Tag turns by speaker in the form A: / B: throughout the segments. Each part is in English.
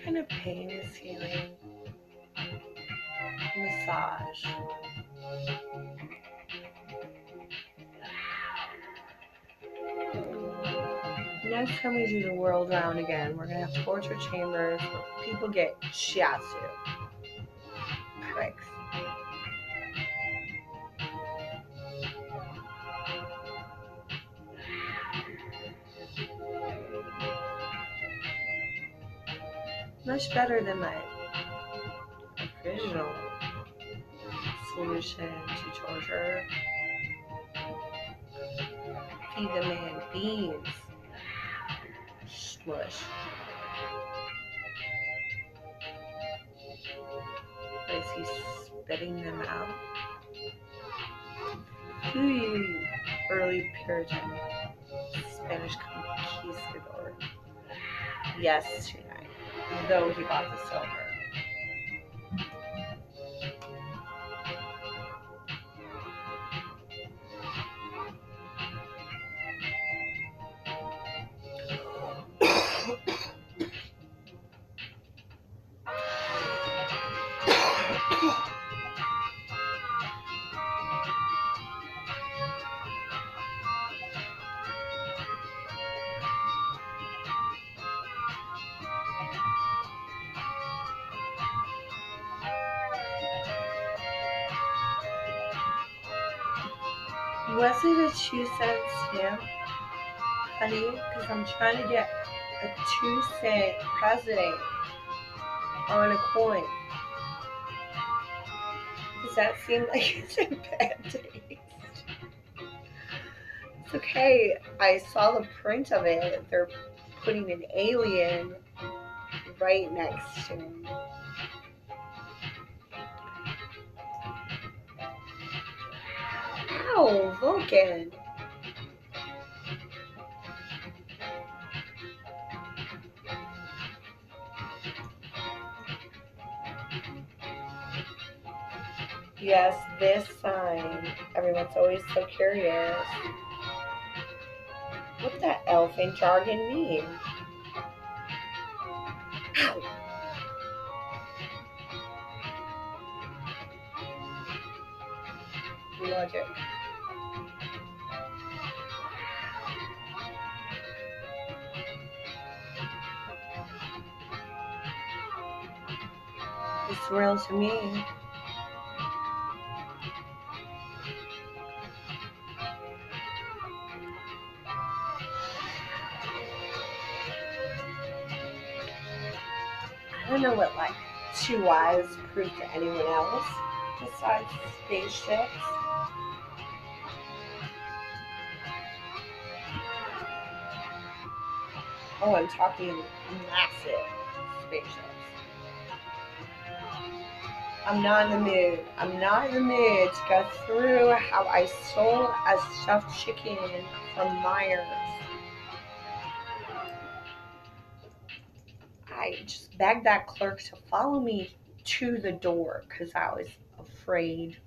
A: kind of pain is healing? Massage. Next time we do the world round again, we're gonna have torture chambers where people get shiatsu. Pricks. Much better than my original solution to torture. Feed the man beans. Smush. But is he spitting them out? Ooh, early Puritan. Spanish conquistador. Yes, tonight. Though he bought the silver. Was it a 2 cent stamp, honey? Because I'm trying to get a 2-cent president on a coin. Does that seem like it's in bad taste? It's okay. I saw the print of it. They're putting an alien right next to him. Ow, Vulcan. Yes, this sign. Everyone's always so curious. What that elfin jargon mean? Ow. Logic. It's real to me. I don't know what like 2 eyes prove to anyone else besides spaceships. Oh, I'm talking massive spaceships. I'm not in the mood. I'm not in the mood to go through how I stole a stuffed chicken from Myers. I just begged that clerk to follow me to the door because I was afraid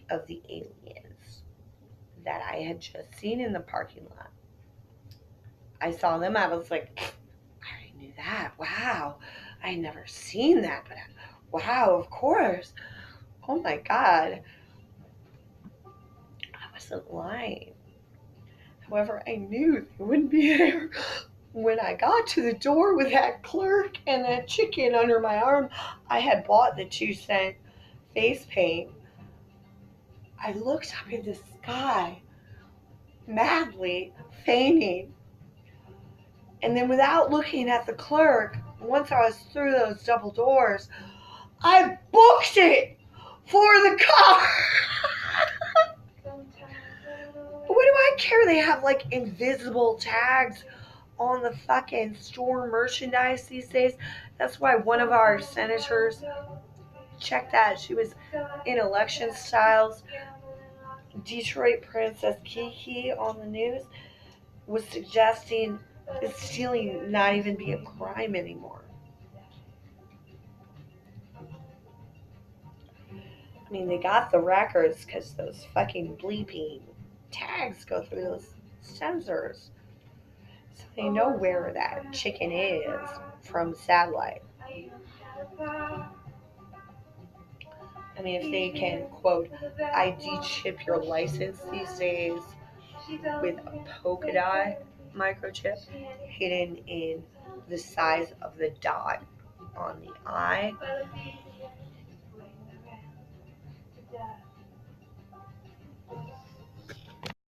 A: of the aliens that I had just seen in the parking lot. I saw them. I was like, I already knew that. Wow. I had never seen that, but wow, of course. Oh my God. I wasn't lying. However, I knew they wouldn't be there. When I got to the door with that clerk and that chicken under my arm, I had bought the 2-cent face paint. I looked up at the sky, madly feigning. And then without looking at the clerk, once I was through those double doors, I booked it for the car. What do I care? They have like invisible tags on the fucking store merchandise these days. That's why one of our senators, check that, she was in election styles. Detroit Princess Kiki on the news was suggesting that stealing not even be a crime anymore. I mean, they got the records because those fucking bleeping tags go through those sensors. So they know where that chicken is from satellite. I mean, if they can, quote, ID chip your license these days with a polka dot microchip hidden in the size of the dot on the eye,